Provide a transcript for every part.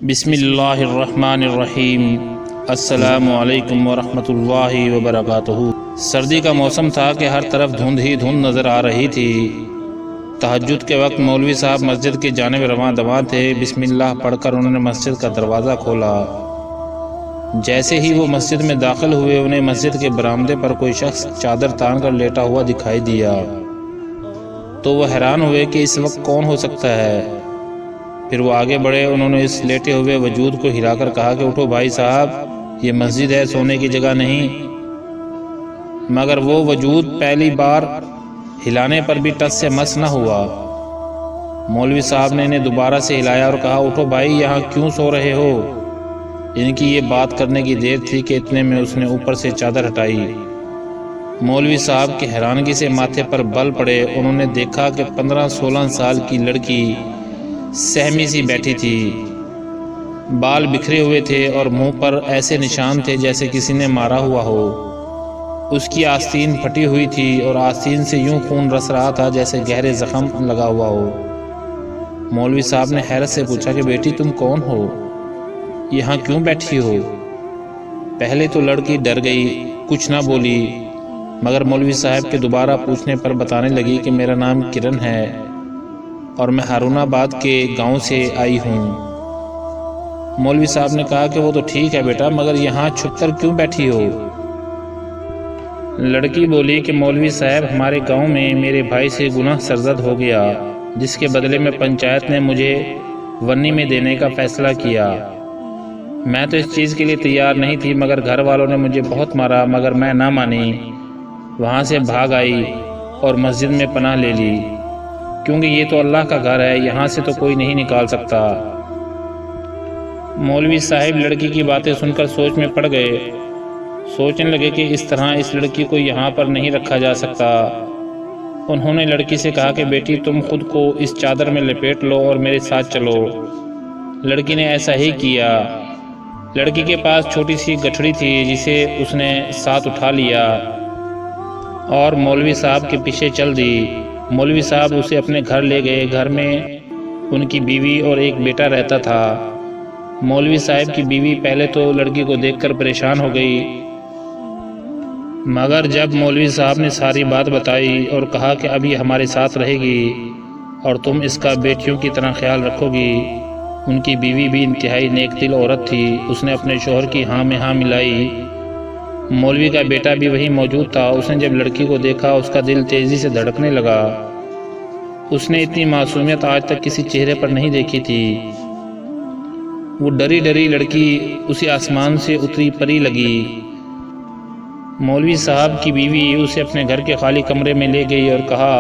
بسم اللہ الرحمن الرحیم۔ السلام علیکم ورحمۃ اللہ وبرکاتہ۔ سردی کا موسم تھا کہ ہر طرف دھند ہی دھند نظر آ رہی تھی۔ تہجد کے وقت مولوی صاحب مسجد کی جانب رواں دواں تھے۔ بسم اللہ پڑھ کر انہوں نے مسجد کا دروازہ کھولا۔ جیسے ہی وہ مسجد میں داخل ہوئے، انہیں مسجد کے برآمدے پر کوئی شخص چادر تان کر لیٹا ہوا دکھائی دیا، تو وہ حیران ہوئے کہ اس وقت کون ہو سکتا ہے۔ پھر وہ آگے بڑھے، انہوں نے اس لیٹے ہوئے وجود کو ہلا کر کہا کہ اٹھو بھائی صاحب، یہ مسجد ہے، سونے کی جگہ نہیں۔ مگر وہ وجود پہلی بار ہلانے پر بھی ٹس سے مس نہ ہوا۔ مولوی صاحب نے انہیں دوبارہ سے ہلایا اور کہا اٹھو بھائی، یہاں کیوں سو رہے ہو؟ ان کی یہ بات کرنے کی دیر تھی کہ اتنے میں اس نے اوپر سے چادر ہٹائی۔ مولوی صاحب کے حیرانگی سے ماتھے پر بل پڑے۔ انہوں نے دیکھا کہ 15-16 سال کی لڑکی سہمی سی بیٹھی تھی۔ بال بکھرے ہوئے تھے اور منہ پر ایسے نشان تھے جیسے کسی نے مارا ہوا ہو۔ اس کی آستین پھٹی ہوئی تھی اور آستین سے یوں خون رس رہا تھا جیسے گہرے زخم لگا ہوا ہو۔ مولوی صاحب نے حیرت سے پوچھا کہ بیٹی تم کون ہو؟ یہاں کیوں بیٹھی ہو؟ پہلے تو لڑکی ڈر گئی، کچھ نہ بولی، مگر مولوی صاحب کے دوبارہ پوچھنے پر بتانے لگی کہ میرا نام کرن ہے اور میں ہارون آباد کے گاؤں سے آئی ہوں۔ مولوی صاحب نے کہا کہ وہ تو ٹھیک ہے بیٹا، مگر یہاں چھپ کر کیوں بیٹھی ہو؟ لڑکی بولی کہ مولوی صاحب، ہمارے گاؤں میں میرے بھائی سے گناہ سرزد ہو گیا، جس کے بدلے میں پنچایت نے مجھے ورنی میں دینے کا فیصلہ کیا۔ میں تو اس چیز کے لیے تیار نہیں تھی، مگر گھر والوں نے مجھے بہت مارا، مگر میں نہ مانی۔ وہاں سے بھاگ آئی اور مسجد میں پناہ لے لی، کیونکہ یہ تو اللہ کا گھر ہے، یہاں سے تو کوئی نہیں نکال سکتا۔ مولوی صاحب لڑکی کی باتیں سن کر سوچ میں پڑ گئے۔ سوچنے لگے کہ اس طرح اس لڑکی کو یہاں پر نہیں رکھا جا سکتا۔ انہوں نے لڑکی سے کہا کہ بیٹی تم خود کو اس چادر میں لپیٹ لو اور میرے ساتھ چلو۔ لڑکی نے ایسا ہی کیا۔ لڑکی کے پاس چھوٹی سی گٹھڑی تھی جسے اس نے ساتھ اٹھا لیا اور مولوی صاحب کے پیچھے چل دی۔ مولوی صاحب اسے اپنے گھر لے گئے۔ گھر میں ان کی بیوی اور ایک بیٹا رہتا تھا۔ مولوی صاحب کی بیوی پہلے تو لڑکی کو دیکھ کر پریشان ہو گئی، مگر جب مولوی صاحب نے ساری بات بتائی اور کہا کہ اب یہ ہمارے ساتھ رہے گی اور تم اس کا بیٹیوں کی طرح خیال رکھو گی۔ ان کی بیوی بھی انتہائی نیک دل عورت تھی، اس نے اپنے شوہر کی ہاں میں ہاں ملائی۔ مولوی کا بیٹا بھی وہیں موجود تھا۔ اس نے جب لڑکی کو دیکھا اس کا دل تیزی سے دھڑکنے لگا۔ اس نے اتنی معصومیت آج تک کسی چہرے پر نہیں دیکھی تھی۔ وہ ڈری ڈری لڑکی اسی آسمان سے اتری پری لگی۔ مولوی صاحب کی بیوی اسے اپنے گھر کے خالی کمرے میں لے گئی اور کہا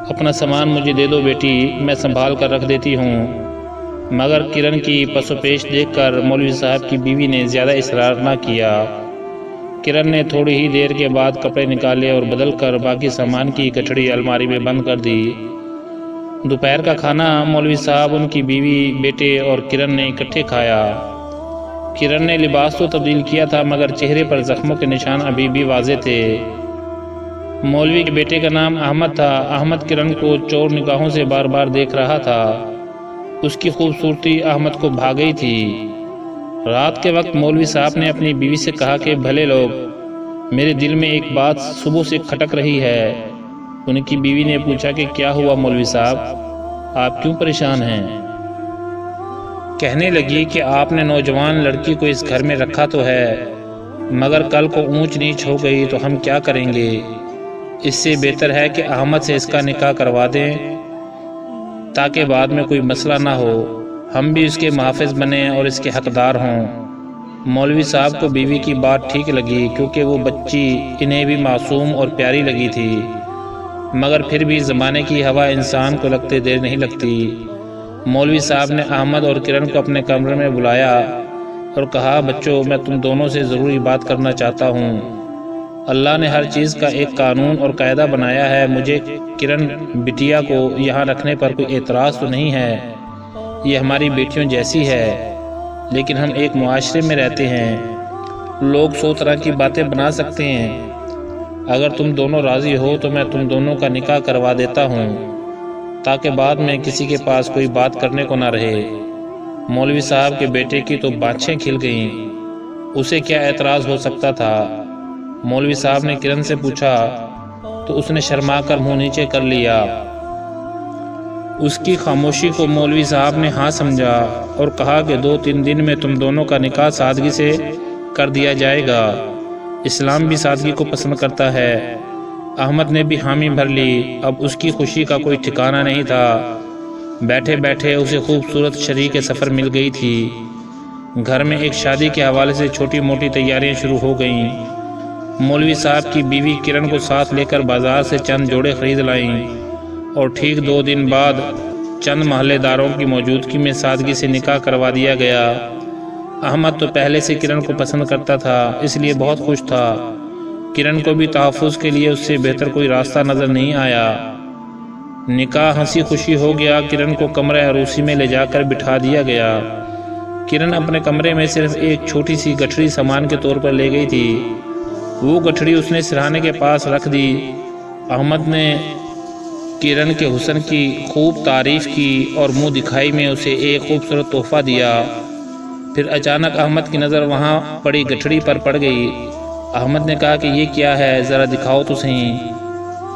اپنا سامان مجھے دے دو بیٹی، میں سنبھال کر رکھ دیتی ہوں۔ مگر کرن کی پس و پیش دیکھ کر مولوی صاحب کی بیوی نے زیادہ اصرار نہ کیا۔ کرن نے تھوڑی ہی دیر کے بعد کپڑے نکالے اور بدل کر باقی سامان کی گٹھڑی الماری میں بند کر دی۔ دوپہر کا کھانا مولوی صاحب، ان کی بیوی، بیٹے اور کرن نے اکٹھے کھایا۔ کرن نے لباس تو تبدیل کیا تھا، مگر چہرے پر زخموں کے نشان ابھی بھی واضح تھے۔ مولوی کے بیٹے کا نام احمد تھا۔ احمد کرن کو چور نگاہوں سے بار بار دیکھ رہا تھا۔ اس کی خوبصورتی احمد کو بھا گئی تھی۔ رات کے وقت مولوی صاحب نے اپنی بیوی سے کہا کہ بھلے لوگ، میرے دل میں ایک بات صبح سے کھٹک رہی ہے۔ ان کی بیوی نے پوچھا کہ کیا ہوا مولوی صاحب، آپ کیوں پریشان ہیں؟ کہنے لگی کہ آپ نے نوجوان لڑکی کو اس گھر میں رکھا تو ہے، مگر کل کو اونچ نیچ ہو گئی تو ہم کیا کریں گے؟ اس سے بہتر ہے کہ احمد سے اس کا نکاح کروا دیں تاکہ بعد میں کوئی مسئلہ نہ ہو، ہم بھی اس کے محافظ بنیں اور اس کے حقدار ہوں۔ مولوی صاحب کو بیوی کی بات ٹھیک لگی، کیونکہ وہ بچی انہیں بھی معصوم اور پیاری لگی تھی، مگر پھر بھی زمانے کی ہوا انسان کو لگتے دیر نہیں لگتی۔ مولوی صاحب نے احمد اور کرن کو اپنے کمرے میں بلایا اور کہا بچوں، میں تم دونوں سے ضروری بات کرنا چاہتا ہوں۔ اللہ نے ہر چیز کا ایک قانون اور قاعدہ بنایا ہے۔ مجھے کرن بٹیا کو یہاں رکھنے پر کوئی اعتراض تو نہیں ہے، یہ ہماری بیٹیوں جیسی ہے، لیکن ہم ایک معاشرے میں رہتے ہیں، لوگ 100 طرح کی باتیں بنا سکتے ہیں۔ اگر تم دونوں راضی ہو تو میں تم دونوں کا نکاح کروا دیتا ہوں، تاکہ بعد میں کسی کے پاس کوئی بات کرنے کو نہ رہے۔ مولوی صاحب کے بیٹے کی تو بانچھیں کھل گئیں، اسے کیا اعتراض ہو سکتا تھا؟ مولوی صاحب نے کرن سے پوچھا تو اس نے شرما کر منہ نیچے کر لیا۔ اس کی خاموشی کو مولوی صاحب نے ہاں سمجھا اور کہا کہ 2-3 دن میں تم دونوں کا نکاح سادگی سے کر دیا جائے گا، اسلام بھی سادگی کو پسند کرتا ہے۔ احمد نے بھی حامی بھر لی۔ اب اس کی خوشی کا کوئی ٹھکانہ نہیں تھا۔ بیٹھے بیٹھے اسے خوبصورت شریک سفر مل گئی تھی۔ گھر میں ایک شادی کے حوالے سے چھوٹی موٹی تیاریاں شروع ہو گئیں۔ مولوی صاحب کی بیوی کرن کو ساتھ لے کر بازار سے چند جوڑے خرید لائیں اور ٹھیک 2 دن بعد چند محلے داروں کی موجودگی میں سادگی سے نکاح کروا دیا گیا۔ احمد تو پہلے سے کرن کو پسند کرتا تھا، اس لیے بہت خوش تھا۔ کرن کو بھی تحفظ کے لیے اس سے بہتر کوئی راستہ نظر نہیں آیا۔ نکاح ہنسی خوشی ہو گیا۔ کرن کو کمرہ عروسی میں لے جا کر بٹھا دیا گیا۔ کرن اپنے کمرے میں صرف ایک چھوٹی سی گٹھڑی سامان کے طور پر لے گئی تھی۔ وہ گٹھڑی اس نے سرہانے کے پاس رکھ دی۔ احمد نے کرن کے حسن کی خوب تعریف کی اور منہ دکھائی میں اسے ایک خوبصورت تحفہ دیا۔ پھر اچانک احمد کی نظر وہاں پڑی گٹھڑی پر پڑ گئی۔ احمد نے کہا کہ یہ کیا ہے، ذرا دکھاؤ تو صحیح۔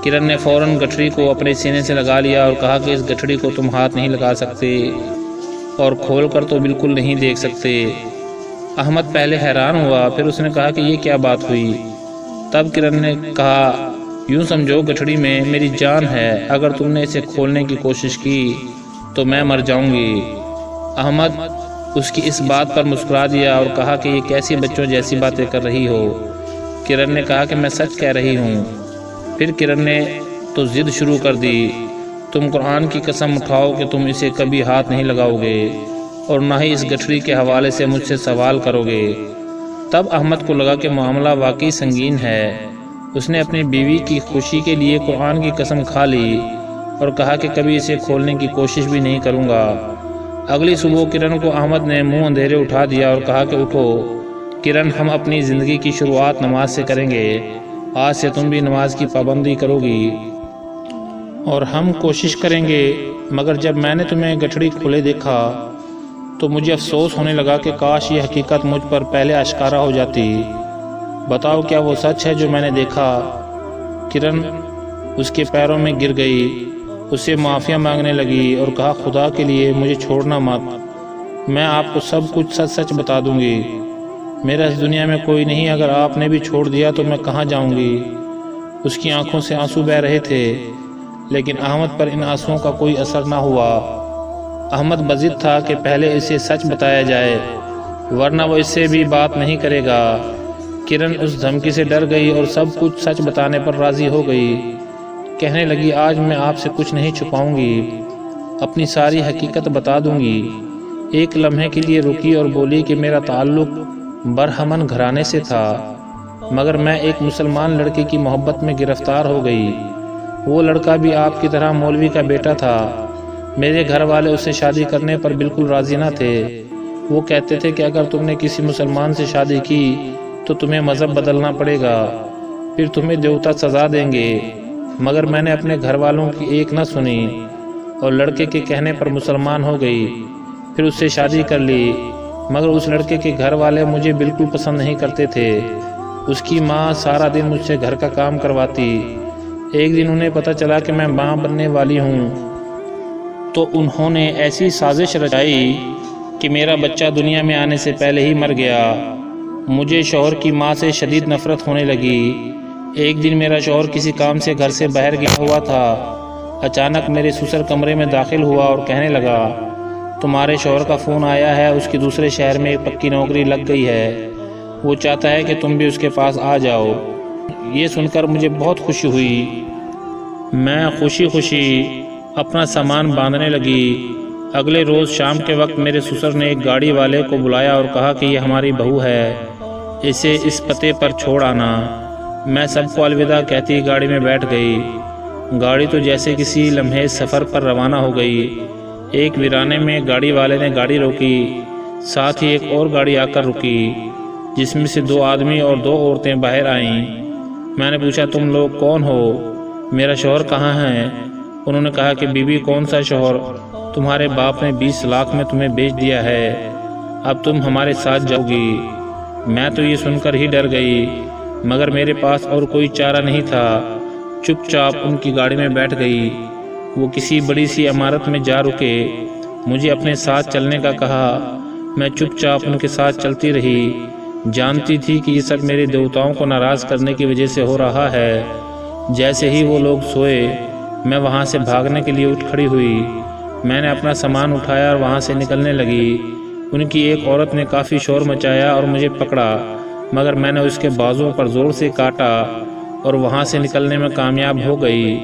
کرن نے فوراً گٹھڑی کو اپنے سینے سے لگا لیا اور کہا کہ اس گٹھڑی کو تم ہاتھ نہیں لگا سکتے اور کھول کر تو بالکل نہیں دیکھ سکتے۔ احمد پہلے حیران ہوا، پھر اس نے کہا کہ یہ کیا بات ہوئی؟ تب کرن نے کہا، یوں سمجھو گٹھڑی میں میری جان ہے، اگر تم نے اسے کھولنے کی کوشش کی تو میں مر جاؤں گی۔ احمد اس کی اس بات پر مسکرا دیا اور کہا کہ یہ کیسی بچوں جیسی باتیں کر رہی ہو؟ کرن نے کہا کہ میں سچ کہہ رہی ہوں۔ پھر کرن نے تو ضد شروع کر دی، تم قرآن کی قسم اٹھاؤ کہ تم اسے کبھی ہاتھ نہیں لگاؤ گے اور نہ ہی اس گٹھڑی کے حوالے سے مجھ سے سوال کرو گے۔ تب احمد کو لگا کہ معاملہ واقعی سنگین ہے۔ اس نے اپنی بیوی کی خوشی کے لیے قرآن کی قسم کھا لی اور کہا کہ کبھی اسے کھولنے کی کوشش بھی نہیں کروں گا۔ اگلی صبح کرن کو احمد نے منہ اندھیرے اٹھا دیا اور کہا کہ اٹھو کرن، ہم اپنی زندگی کی شروعات نماز سے کریں گے۔ آج سے تم بھی نماز کی پابندی کرو گی اور ہم کوشش کریں گے۔ مگر جب میں نے تمہیں گٹھڑی کھلے دیکھا تو مجھے افسوس ہونے لگا کہ کاش یہ حقیقت مجھ پر پہلے آشکارا ہو جاتی۔ بتاؤ کیا وہ سچ ہے جو میں نے دیکھا؟ کرن اس کے پیروں میں گر گئی، اس سے معافیاں مانگنے لگی اور کہا، خدا کے لیے مجھے چھوڑنا مت، میں آپ کو سب کچھ سچ سچ بتا دوں گی۔ میرا اس دنیا میں کوئی نہیں، اگر آپ نے بھی چھوڑ دیا تو میں کہاں جاؤں گی؟ اس کی آنکھوں سے آنسو بہہ رہے تھے، لیکن احمد پر ان آنسوؤں کا کوئی اثر نہ ہوا۔ احمد بضد تھا کہ پہلے اسے سچ بتایا جائے، ورنہ وہ اس سے بھی بات نہیں کرے گا۔ کرن اس دھمکی سے ڈر گئی اور سب کچھ سچ بتانے پر راضی ہو گئی۔ کہنے لگی، آج میں آپ سے کچھ نہیں چھپاؤں گی، اپنی ساری حقیقت بتا دوں گی۔ ایک لمحے کے لیے رکی اور بولی کہ میرا تعلق برہمن گھرانے سے تھا، مگر میں ایک مسلمان لڑکے کی محبت میں گرفتار ہو گئی۔ وہ لڑکا بھی آپ کی طرح مولوی کا بیٹا تھا۔ میرے گھر والے اس سے شادی کرنے پر بالکل راضی نہ تھے۔ وہ کہتے تھے کہ اگر تم نے کسی مسلمان سے شادی کی تو تمہیں مذہب بدلنا پڑے گا، پھر تمہیں دیوتا سزا دیں گے۔ مگر میں نے اپنے گھر والوں کی ایک نہ سنی اور لڑکے کے کہنے پر مسلمان ہو گئی، پھر اس سے شادی کر لی۔ مگر اس لڑکے کے گھر والے مجھے بالکل پسند نہیں کرتے تھے۔ اس کی ماں سارا دن مجھ سے گھر کا کام کرواتی۔ ایک دن انہیں پتہ چلا کہ میں ماں بننے والی ہوں تو انہوں نے ایسی سازش رچائی کہ میرا بچہ دنیا میں آنے سے پہلے ہی مر گیا۔ مجھے شوہر کی ماں سے شدید نفرت ہونے لگی۔ ایک دن میرا شوہر کسی کام سے گھر سے باہر گیا ہوا تھا۔ اچانک میرے سسر کمرے میں داخل ہوا اور کہنے لگا، تمہارے شوہر کا فون آیا ہے، اس کی دوسرے شہر میں ایک پکی نوکری لگ گئی ہے، وہ چاہتا ہے کہ تم بھی اس کے پاس آ جاؤ۔ یہ سن کر مجھے بہت خوشی ہوئی۔ میں خوشی خوشی اپنا سامان باندھنے لگی۔ اگلے روز شام کے وقت میرے سسر نے ایک گاڑی والے کو بلایا اور کہا کہ یہ ہماری بہو ہے، اسے اس پتے پر چھوڑ آنا۔ میں سب کو الوداع کہتی گاڑی میں بیٹھ گئی۔ گاڑی تو جیسے کسی لمحے سفر پر روانہ ہو گئی۔ ایک ویرانے میں گاڑی والے نے گاڑی روکی، ساتھ ہی ایک اور گاڑی آ کر رکی، جس میں سے 2 آدمی اور 2 عورتیں باہر آئیں۔ میں نے پوچھا، تم لوگ کون ہو؟ میرا شوہر کہاں ہے؟ انہوں نے کہا کہ بی بی کون سا شوہر؟ تمہارے باپ نے 20 لاکھ میں تمہیں بیچ دیا ہے، اب تم ہمارے ساتھ جاؤ گی۔ میں تو یہ سن کر ہی ڈر گئی، مگر میرے پاس اور کوئی چارہ نہیں تھا۔ چپ چاپ ان کی گاڑی میں بیٹھ گئی۔ وہ کسی بڑی سی عمارت میں جا رکے، مجھے اپنے ساتھ چلنے کا کہا۔ میں چپ چاپ ان کے ساتھ چلتی رہی، جانتی تھی کہ یہ سب میرے دیوتاؤں کو ناراض کرنے کی وجہ سے ہو رہا ہے۔ جیسے ہی وہ لوگ سوئے، میں وہاں سے بھاگنے کے لیے اٹھ کھڑی ہوئی۔ میں نے اپنا سامان اٹھایا اور وہاں سے نکلنے لگی۔ ان کی ایک عورت نے کافی شور مچایا اور مجھے پکڑا، مگر میں نے اس کے بازوں پر زور سے کاٹا اور وہاں سے نکلنے میں کامیاب ہو گئی۔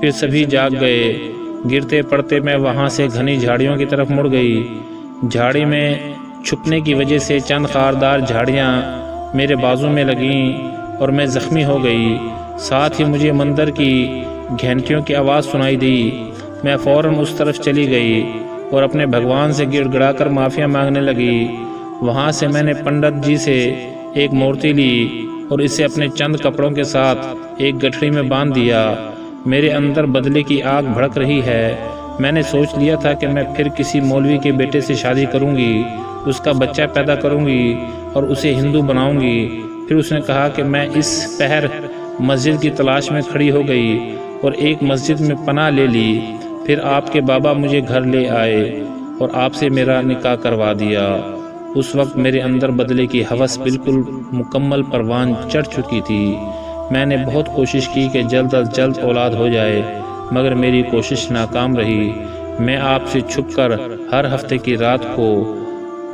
پھر سبھی جاگ گئے۔ گرتے پڑتے میں وہاں سے گھنی جھاڑیوں کی طرف مڑ گئی۔ جھاڑی میں چھپنے کی وجہ سے چند خاردار جھاڑیاں میرے بازو میں لگیں اور میں زخمی ہو گئی۔ ساتھ ہی مجھے مندر کی گھنٹیوں کی آواز سنائی دی۔ میں فوراً اس طرف چلی گئی اور اپنے بھگوان سے گڑ گڑا کر معافیا مانگنے لگی۔ وہاں سے میں نے پنڈت جی سے ایک مورتی لی اور اسے اپنے چند کپڑوں کے ساتھ ایک گٹھڑی میں باندھ دیا۔ میرے اندر بدلے کی آگ بھڑک رہی ہے۔ میں نے سوچ لیا تھا کہ میں پھر کسی مولوی کے بیٹے سے شادی کروں گی، اس کا بچہ پیدا کروں گی اور اسے ہندو بناؤں گی۔ پھر اس نے کہا کہ میں اس پہر مسجد کی تلاش میں کھڑی ہو گئی اور ایک مسجد میں پناہ لے لی۔ پھر آپ کے بابا مجھے گھر لے آئے اور آپ سے میرا نکاح کروا دیا۔ اس وقت میرے اندر بدلے کی ہوس بالکل مکمل پروان چڑھ چکی تھی۔ میں نے بہت کوشش کی کہ جلد از جلد اولاد ہو جائے، مگر میری کوشش ناکام رہی۔ میں آپ سے چھپ کر ہر ہفتے کی رات کو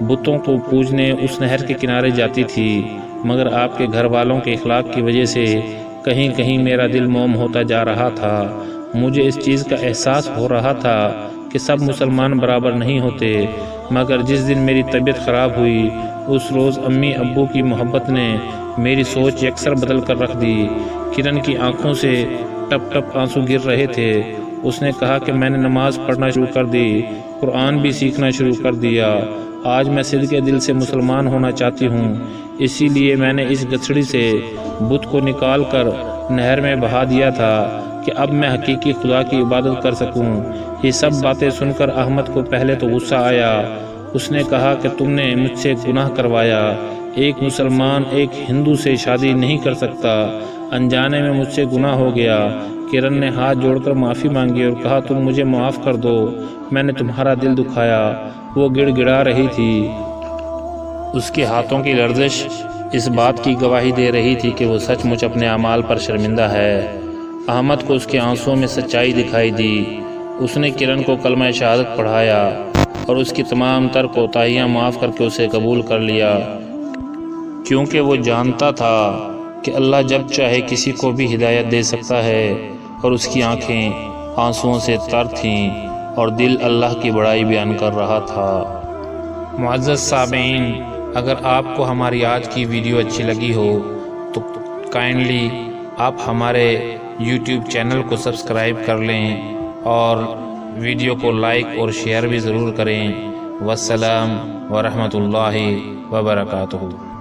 بتوں کو پوجنے اس نہر کے کنارے جاتی تھی، مگر آپ کے گھر والوں کے اخلاق کی وجہ سے کہیں کہیں میرا دل موم ہوتا جا رہا تھا۔ مجھے اس چیز کا احساس ہو رہا تھا کہ سب مسلمان برابر نہیں ہوتے، مگر جس دن میری طبیعت خراب ہوئی اس روز امی ابو کی محبت نے میری سوچ یکسر بدل کر رکھ دی۔ کرن کی آنکھوں سے ٹپ ٹپ آنسو گر رہے تھے۔ اس نے کہا کہ میں نے نماز پڑھنا شروع کر دی، قرآن بھی سیکھنا شروع کر دیا۔ آج میں صدقے دل سے مسلمان ہونا چاہتی ہوں، اسی لیے میں نے اس گٹھڑی سے بت کو نکال کر نہر میں بہا دیا تھا کہ اب میں حقیقی خدا کی عبادت کر سکوں۔ یہ سب باتیں سن کر احمد کو پہلے تو غصہ آیا۔ اس نے کہا کہ تم نے مجھ سے گناہ کروایا، ایک مسلمان ایک ہندو سے شادی نہیں کر سکتا، انجانے میں مجھ سے گناہ ہو گیا۔ کرن نے ہاتھ جوڑ کر معافی مانگی اور کہا تم مجھے معاف کر دو، میں نے تمہارا دل دکھایا۔ وہ گڑ گڑا رہی تھی۔ اس کے ہاتھوں کی لرزش اس بات کی گواہی دے رہی تھی کہ وہ سچ مچ اپنے اعمال پر شرمندہ ہے۔ احمد کو اس کے آنسوؤں میں سچائی دکھائی دی۔ اس نے کرن کو کلمہ شہادت پڑھایا اور اس کی تمام تر کوتاہیاں معاف کر کے اسے قبول کر لیا، کیونکہ وہ جانتا تھا کہ اللہ جب چاہے کسی کو بھی ہدایت دے سکتا ہے، اور اس کی آنکھیں آنسوؤں سے تر تھیں اور دل اللہ کی بڑائی بیان کر رہا تھا۔ معزز سامعین، اگر آپ کو ہماری آج کی ویڈیو اچھی لگی ہو تو کائنڈلی آپ ہمارے یوٹیوب چینل کو سبسکرائب کر لیں اور ویڈیو کو لائک اور شیئر بھی ضرور کریں۔ والسلام ورحمۃ اللہ وبرکاتہ۔